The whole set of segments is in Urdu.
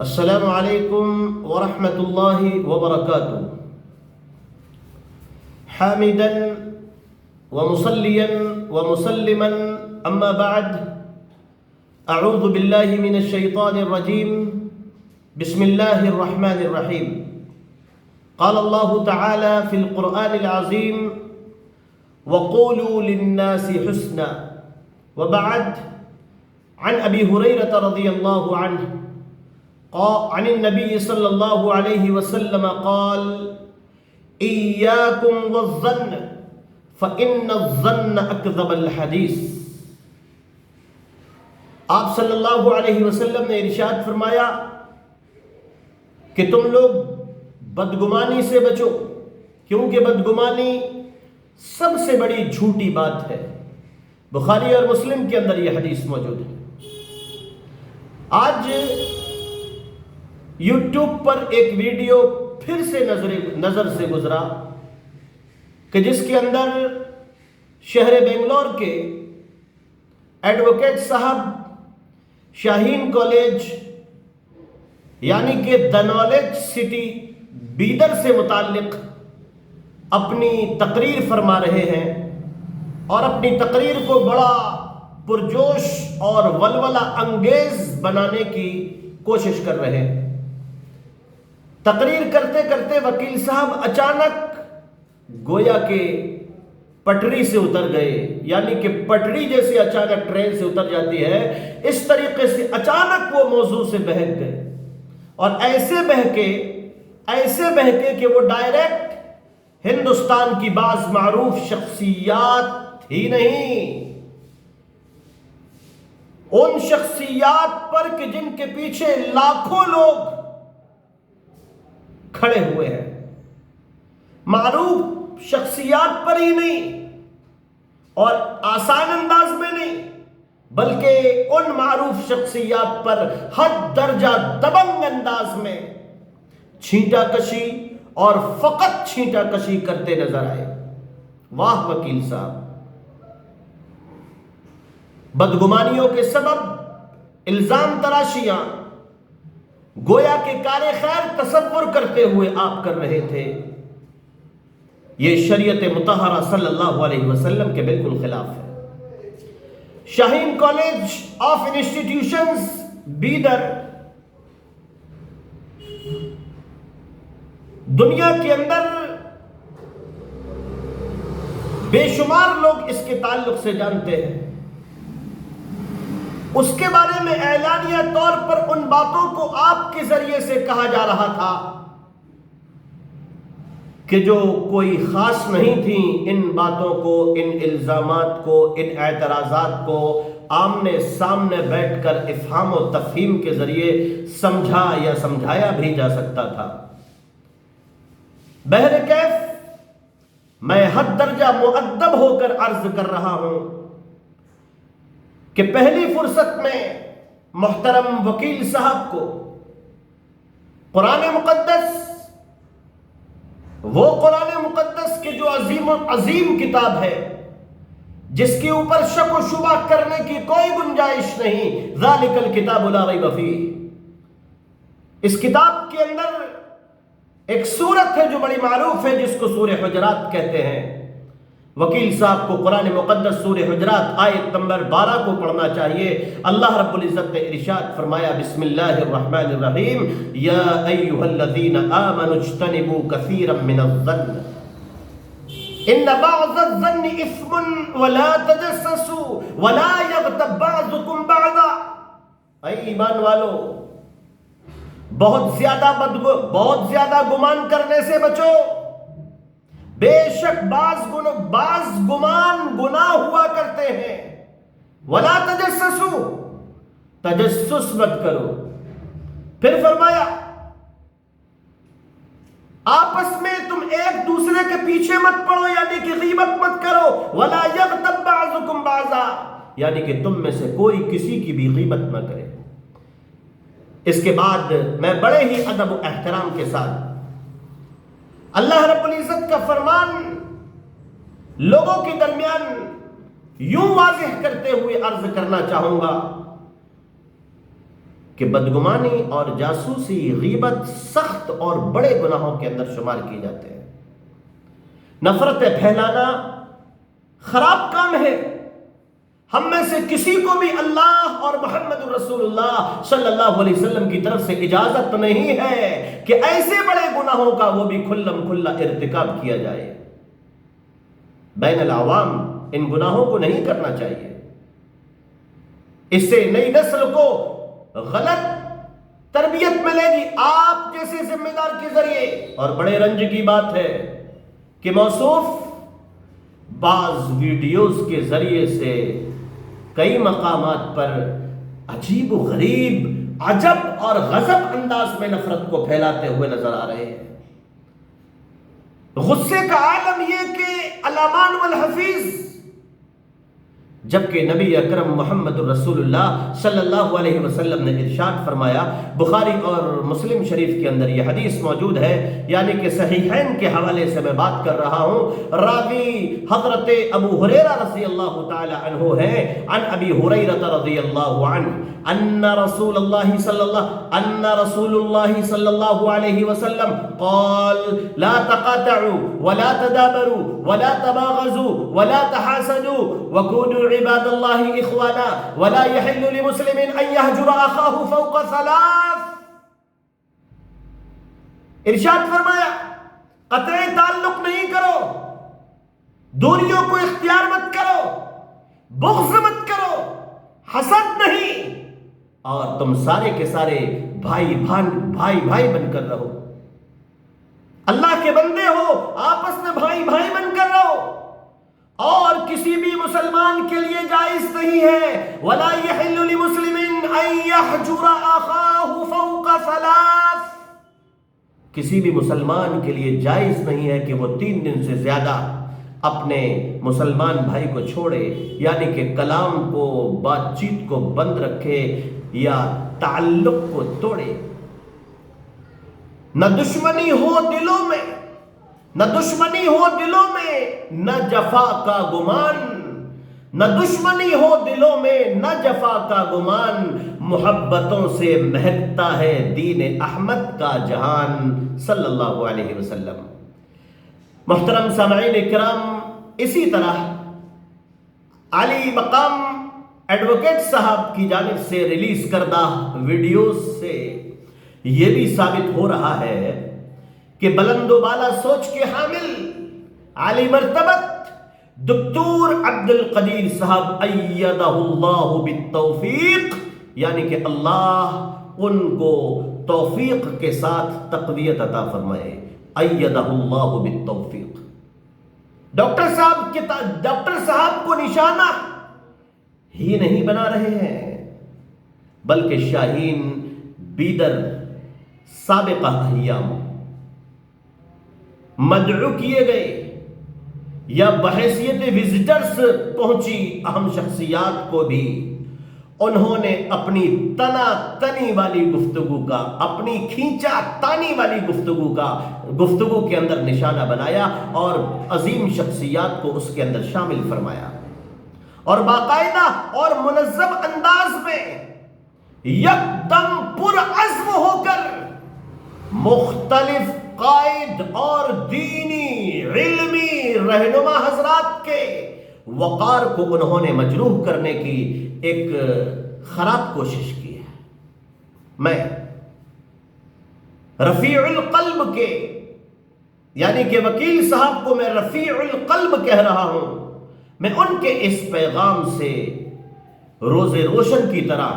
السلام علیکم ورحمۃ اللہ وبرکاتہ. حامدا ومصلیا ومسلما اما بعد. اعوذ باللہ من الشیطان الرجیم. بسم اللہ الرحمن الرحیم. قال اللہ تعالی فی القرآن العظیم وقولوا للناس حسنا. وبعد. عن ابی ہریرہ رضی اللہ عنہ عن النبي صلى الله عليه وسلم قال إياكم والظن فإن الظن أكذب الحديث. آپ صلی اللہ علیہ وسلم نے ارشاد فرمایا کہ تم لوگ بدگمانی سے بچو، کیونکہ بدگمانی سب سے بڑی جھوٹی بات ہے. بخاری اور مسلم کے اندر یہ حدیث موجود ہے. آج یوٹیوب پر ایک ویڈیو پھر سے نظر سے گزرا کہ جس کے اندر شہر بنگلور کے ایڈوکیٹ صاحب شاہین کالج یعنی کہ دی نالج سٹی بیدر سے متعلق اپنی تقریر فرما رہے ہیں اور اپنی تقریر کو بڑا پرجوش اور ولولہ انگیز بنانے کی کوشش کر رہے ہیں. تقریر کرتے کرتے وکیل صاحب اچانک گویا کہ پٹری سے اتر گئے، یعنی کہ پٹری جیسے اچانک ٹرین سے اتر جاتی ہے اس طریقے سے اچانک وہ موضوع سے بہک گئے، اور ایسے بہکے کہ وہ ڈائریکٹ ہندوستان کی بعض معروف شخصیات ہی نہیں، ان شخصیات پر کہ جن کے پیچھے لاکھوں لوگ کھڑے ہوئے ہیں، معروف شخصیات پر ہی نہیں اور آسان انداز میں نہیں بلکہ ان معروف شخصیات پر حد درجہ دبنگ انداز میں چھینٹا کشی اور فقط چھینٹا کشی کرتے نظر آئے. واہ وکیل صاحب! بدگمانیوں کے سبب الزام تراشیاں گویا کہ کار خیر تصور کرتے ہوئے آپ کر رہے تھے. یہ شریعت مطہرہ صلی اللہ علیہ وسلم کے بالکل خلاف ہے. شاہین کالج آف انسٹیٹیوشنز بیدر دنیا کے اندر بے شمار لوگ اس کے تعلق سے جانتے ہیں. اس کے بارے میں اعلانیہ طور پر ان باتوں کو آپ کے ذریعے سے کہا جا رہا تھا کہ جو کوئی خاص نہیں تھیں، ان باتوں کو، ان الزامات کو، ان اعتراضات کو آمنے سامنے بیٹھ کر افہام و تفہیم کے ذریعے سمجھا یا سمجھایا بھی جا سکتا تھا. بہرکیف میں حد درجہ مؤدب ہو کر عرض کر رہا ہوں کہ پہلی فرصت میں محترم وکیل صاحب کو قرآن مقدس، وہ قرآن مقدس کے جو عظیم کتاب ہے جس کے اوپر شک و شبہ کرنے کی کوئی گنجائش نہیں، ذالک الکتاب لا ریب فیہ، اس کتاب کے اندر ایک سورت ہے جو بڑی معروف ہے جس کو سورہ حجرات کہتے ہیں. وکیل صاحب کو قرآن مقدس سورہ حجرات آیت نمبر 12 کو پڑھنا چاہیے. اللہ رب العزت نے ارشاد فرمایا بسم اللہ الرحمن الرحیم یا ایھا الذین آمنوا اجتنبوا کثیرا من الظن ان بعض الظن اثم ولا تجسسوا ولا یغتب بعضکم بعضا. اے ایمان والو، بہت زیادہ گمان کرنے سے بچو. بے شک بعض گمان گناہ ہوا کرتے ہیں. ولا تجسسوا، تجسس مت کرو. پھر فرمایا آپس میں تم ایک دوسرے کے پیچھے مت پڑو، یعنی کہ غیبت مت کرو. ولا یغتب بعضکم بعضا، یعنی کہ تم میں سے کوئی کسی کی بھی غیبت نہ کرے. اس کے بعد میں بڑے ہی ادب و احترام کے ساتھ اللہ رب العزت کا فرمان لوگوں کے درمیان یوں واضح کرتے ہوئے عرض کرنا چاہوں گا کہ بدگمانی اور جاسوسی، غیبت سخت اور بڑے گناہوں کے اندر شمار کی جاتے ہیں۔ نفرتیں پھیلانا خراب کام ہے۔ ہم میں سے کسی کو بھی اللہ اور محمد رسول اللہ صلی اللہ علیہ وسلم کی طرف سے اجازت نہیں ہے کہ ایسے بڑے گناہوں کا وہ بھی کھلم کھلا ارتکاب کیا جائے۔ بین العوام ان گناہوں کو نہیں کرنا چاہیے۔ اس سے نئی نسل کو غلط تربیت ملے گی آپ جیسے ذمہ دار کے ذریعے۔ اور بڑے رنج کی بات ہے کہ موصوف بعض ویڈیوز کے ذریعے سے کئی مقامات پر عجیب و غریب، عجب اور غضب انداز میں نفرت کو پھیلاتے ہوئے نظر آ رہے ہیں۔ غصے کا عالم یہ کہ الامان والحفیظ، جبکہ نبی اکرم محمد رسول اللہ صلی اللہ علیہ وسلم نے ارشاد فرمایا، بخاری اور مسلم شریف کے اندر یہ حدیث موجود ہے، یعنی کہ صحیحین کے حوالے سے میں بات کر رہا ہوں۔ راوی حضرت ابو ہریرہ رضی اللہ تعالی عنہ ہے، عن ابی ہریرہ رضی اللہ عنہ ان رسول اللہ صلی اللہ علیہ وسلم قال لا تقاطعوا ولا تدابروا ولا تباغضوا ولا تحاسدوا وكونوا عباد الله اخوانا ولا يحل لمسلم ان يهجر اخاه فوق ثلاث۔ ارشاد فرمایا قطعی تعلق نہیں کرو، دوریوں کو اختیار مت کرو، بغض مت کرو، حسد نہیں، اور تم سارے کے سارے بھائی بن کر رہو۔ اللہ کے بندے ہو، آپس میں بھائی بن کر رہو، اور کسی بھی مسلمان کے لیے جائز نہیں ہے وَلَا يَحِلُّ لِمُسْلِمٍ أَن يَحْجُرَ أَخَاهُ فَوْقَ ثَلَاثٍ۔ کسی بھی مسلمان کے لیے جائز نہیں ہے کہ وہ 3 دن سے زیادہ اپنے مسلمان بھائی کو چھوڑے، یعنی کہ کلام کو، بات چیت کو بند رکھے یا تعلق کو توڑے۔ نہ دشمنی ہو دلوں میں، نہ دشمنی ہو دلوں میں، نہ جفا کا گمان، نہ دشمنی ہو دلوں میں، نہ جفا کا گمان، محبتوں سے مہکتا ہے دین احمد کا جہان صلی اللہ علیہ وسلم۔ محترم سامعین اکرام، اسی طرح علی مقام ایڈوکیٹ صاحب کی جانب سے ریلیز کردہ ویڈیوز سے یہ بھی ثابت ہو رہا ہے کہ بلند و بالا سوچ کے حامل عالی مرتبت دکتور عبد القدیر صاحب ایدہ اللہ بالتوفیق، یعنی کہ اللہ ان کو توفیق کے ساتھ تقویت عطا فرمائے، ایدہ اللہ بالتوفیق۔ ڈاکٹر صاحب کو نشانہ ہی نہیں بنا رہے ہیں، بلکہ شاہین بیدر سابقہ ایام مدعو کیے گئے یا بحیثیت وزٹرز پہنچی اہم شخصیات کو بھی انہوں نے اپنی تنا تنی والی گفتگو کا، اپنی کھینچا تانی والی گفتگو کے اندر نشانہ بنایا اور عظیم شخصیات کو اس کے اندر شامل فرمایا، اور باقاعدہ اور منظم انداز میں یکدم پرعزم ہو کر مختلف قائد اور دینی علمی رہنما حضرات کے وقار کو انہوں نے مجروح کرنے کی ایک خراب کوشش کی ہے۔ میں رفیع القلب کے، یعنی کہ وکیل صاحب کو میں رفیع القلب کہہ رہا ہوں، میں ان کے اس پیغام سے روز روشن کی طرح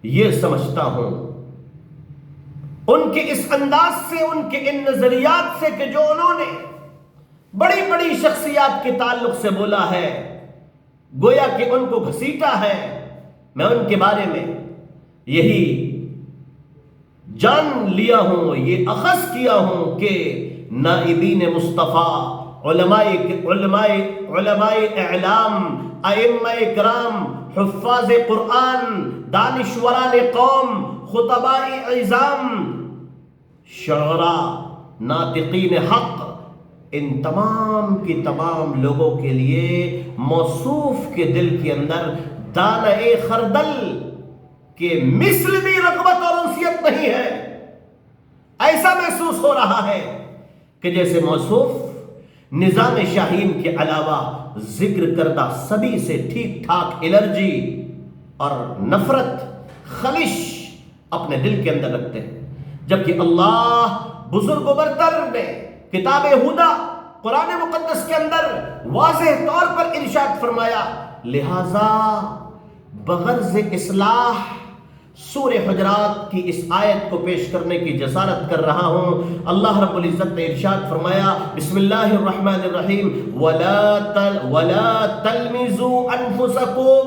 یہ سمجھتا ہوں، ان کے اس انداز سے، ان کے ان نظریات سے کہ جو انہوں نے بڑی بڑی شخصیات کے تعلق سے بولا ہے، گویا کہ ان کو گھسیٹا ہے، میں ان کے بارے میں یہی جان لیا ہوں، یہ اخذ کیا ہوں کہ نائبین مصطفیٰ، علماء اعلام، ائمہ کرام، حفاظ قرآن، دانشوران قوم، خطباء عظام، شعراء، ناطقین حق، ان تمام کی تمام لوگوں کے لیے موصوف کے دل کے اندر دانہ خردل کہ مثل بھی رغبت اور انسیت نہیں ہے. ایسا محسوس ہو رہا ہے کہ جیسے موصوف نظام شاہین کے علاوہ ذکر کردہ سبھی سے ٹھیک ٹھاک الرجی اور نفرت خلش اپنے دل کے اندر رکھتے ہیں، جبکہ اللہ بزرگ و برتر نے کتاب ہدی قرآن مقدس کے اندر واضح طور پر ارشاد فرمایا. لہذا بغرض اصلاح سورہ حجرات کی اس آیت کو پیش کرنے کی جسارت کر رہا ہوں. اللہ رب العزت نے ارشاد فرمایا بسم اللہ الرحمن الرحیم وَلَا تَلْمِزُوا أَنفُسَكُمْ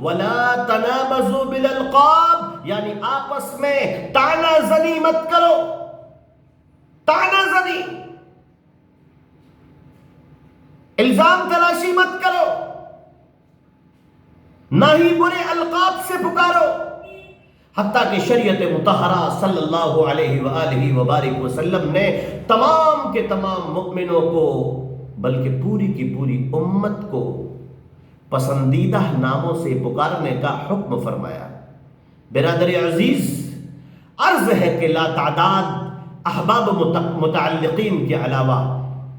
وَلَا تَنَابَزُوا بِالْأَلْقَابِ، یعنی آپس میں تانا زنی مت کرو. تانا زنی، الزام تراشی مت کرو، نہ ہی برے القاب سے پکارو. حتیٰ کہ شریعت مطہرہ صلی اللہ علیہ وآلہ وبارک وسلم نے تمام کے تمام مؤمنوں کو بلکہ پوری کی پوری امت کو پسندیدہ ناموں سے پکارنے کا حکم فرمایا. برادر عزیز، عرض ہے کہ لا تعداد احباب متعلقین کے علاوہ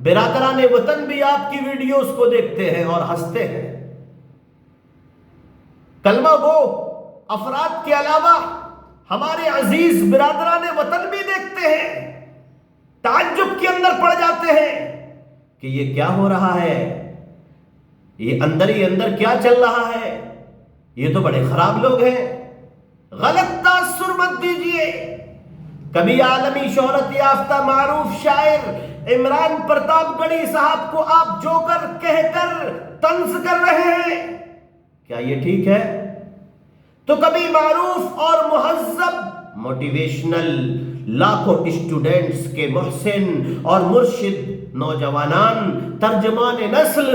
برادران وطن بھی آپ کی ویڈیوز کو دیکھتے ہیں اور ہنستے ہیں. کلمہ گو افراد کے علاوہ ہمارے عزیز برادران وطن بھی دیکھتے ہیں، تعجب کے اندر پڑ جاتے ہیں کہ یہ کیا ہو رہا ہے، یہ اندر ہی اندر کیا چل رہا ہے، یہ تو بڑے خراب لوگ ہیں. غلط تاثر مت دیجئے. کبھی عالمی شہرت یافتہ معروف شاعر عمران پرتاپ گڑھی صاحب کو آپ جوکر کہہ کر طنز کر رہے ہیں، کیا یہ ٹھیک ہے؟ تو کبھی معروف اور مہذب موٹیویشنل لاکھوں اسٹوڈنٹس کے محسن اور مرشد نوجوانان ترجمان نسل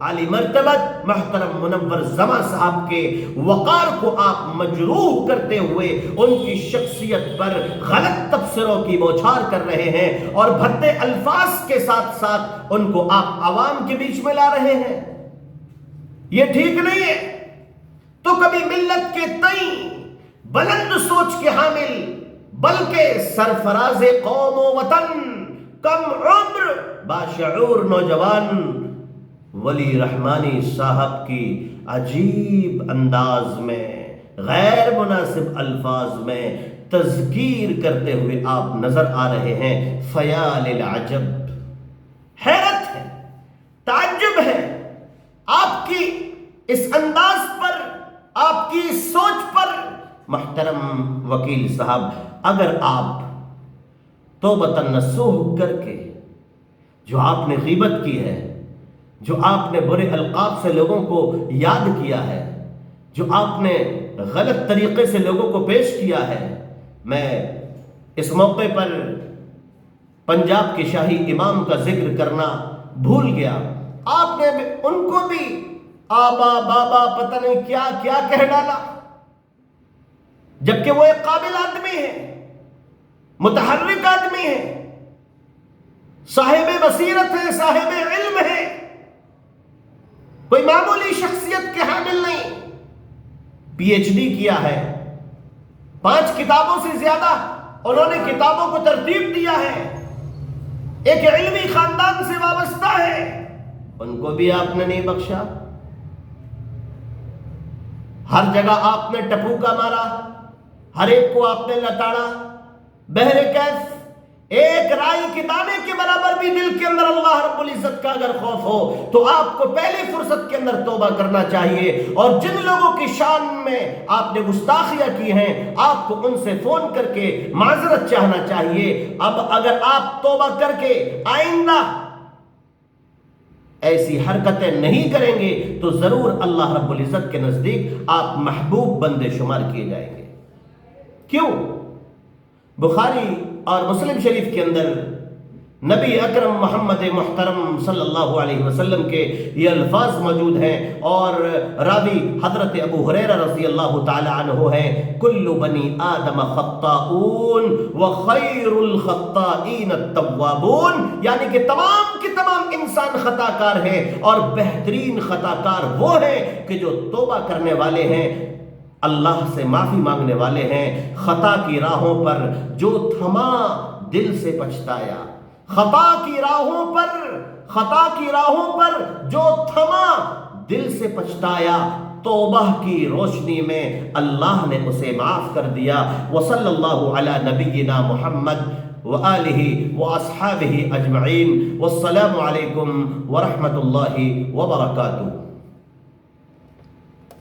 عالی مرتبت محترم منور زماں صاحب کے وقار کو آپ مجروح کرتے ہوئے ان کی شخصیت پر غلط تبصروں کی بوچھار کر رہے ہیں اور بھدے الفاظ کے ساتھ ساتھ ان کو آپ عوام کے بیچ میں لا رہے ہیں. یہ ٹھیک نہیں ہے. تو کبھی ملت کے تئیں بلند سوچ کے حامل بلکہ سرفراز قوم و وطن کم عمر باشعور نوجوان ولی رحمانی صاحب کی عجیب انداز میں غیر مناسب الفاظ میں تذکیر کرتے ہوئے آپ نظر آ رہے ہیں. فیال العجب، حیرت ہے، تعجب ہے آپ کی اس انداز پر، آپ کی سوچ پر. محترم وکیل صاحب، اگر آپ توبۃ نصوح کر کے جو آپ نے غیبت کی ہے، جو آپ نے برے القاب سے لوگوں کو یاد کیا ہے، جو آپ نے غلط طریقے سے لوگوں کو پیش کیا ہے، میں اس موقع پر پنجاب کے شاہی امام کا ذکر کرنا بھول گیا. آپ نے ان کو بھی آبا بابا پتہ نہیں کیا کیا کہہ ڈالا، جبکہ وہ ایک قابل آدمی ہے، متحرک آدمی ہے، صاحب بصیرت ہے، صاحب علم ہے، کوئی معمولی شخصیت کے حامل نہیں. پی ایچ ڈی کیا ہے، 5 کتابوں سے زیادہ انہوں نے کتابوں کو ترتیب دیا ہے، ایک علمی خاندان سے وابستہ ہے. ان کو بھی آپ نے نہیں بخشا. ہر جگہ آپ نے ٹپو کا مارا، ہر ایک کو آپ نے لتاڑا. بہرکیف ایک رائی کے دانے کے برابر بھی دل کے اندر اللہ رب العزت کا اگر خوف ہو تو آپ کو پہلی فرصت کے اندر توبہ کرنا چاہیے. اور جن لوگوں کی شان میں آپ نے گستاخیاں کی ہیں، آپ کو ان سے فون کر کے معذرت چاہنا چاہیے. اب اگر آپ توبہ کر کے آئندہ ایسی حرکتیں نہیں کریں گے تو ضرور اللہ رب العزت کے نزدیک آپ محبوب بندے شمار کیے جائیں گے. کیوں؟ بخاری اور مسلم شریف کے اندر نبی اکرم محمد محترم صلی اللہ علیہ وسلم کے یہ الفاظ موجود ہیں اور راوی حضرت ابو ہریرہ رضی اللہ تعالی عنہ ہیں. کل بنی آدم خطاؤون وخیر الخطائین التوابون، یعنی کہ تمام کے تمام انسان خطا کار ہیں اور بہترین خطا کار وہ ہیں کہ جو توبہ کرنے والے ہیں. اللہ سے معافی مانگنے والے ہیں خطا کی راہوں پر جو تھما دل سے پچھتایا، خطا کی راہوں پر جو تھما دل سے پچھتایا، توبہ کی روشنی میں اللہ نے اسے معاف کر دیا۔ وصلی اللہ علی نبینا محمد وآلہ واصحابہ اجمعین، والسلام علیکم ورحمۃ اللہ وبرکاتہ۔